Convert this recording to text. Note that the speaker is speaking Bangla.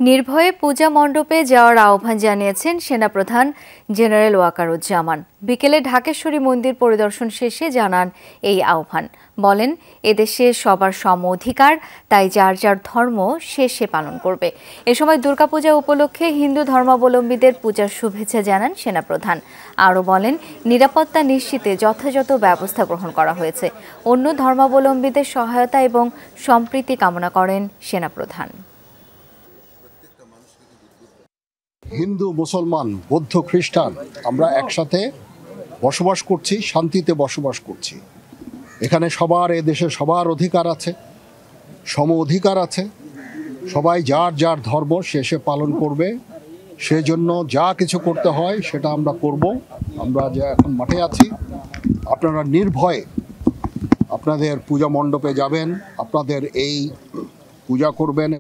নির্ভয়ে পূজা মণ্ডপে যাওয়ার আহ্বান জানিয়েছেন সেনাপ্রধান জেনারেল ওয়াকারুজ্জামান। বিকেলে ঢাকেশ্বরী মন্দির পরিদর্শন শেষে জানান এই আহ্বান। বলেন, এদেশে সবার সম অধিকার, তাই যার যার ধর্ম সে পালন করবে। এ সময় দুর্গাপূজা উপলক্ষে হিন্দু ধর্মাবলম্বীদের পূজার শুভেচ্ছা জানান সেনাপ্রধান। আরও বলেন, নিরাপত্তা নিশ্চিতে যথাযথ ব্যবস্থা গ্রহণ করা হয়েছে। অন্য ধর্মাবলম্বীদের সহায়তা এবং সম্প্রীতি কামনা করেন সেনাপ্রধান। হিন্দু, মুসলমান, বৌদ্ধ, খ্রিস্টান আমরা একসাথে বসবাস করছি, শান্তিতে বসবাস করছি। এখানে সবার, এদেশে সবার অধিকার আছে, সম অধিকার আছে। সবাই যার যার ধর্ম সে পালন করবে। সেজন্য যা কিছু করতে হয় সেটা আমরা করব। আমরা যে এখন মাঠে আছি, আপনারা নির্ভয়ে আপনাদের পূজা মণ্ডপে যাবেন, আপনাদের এই পূজা করবেন।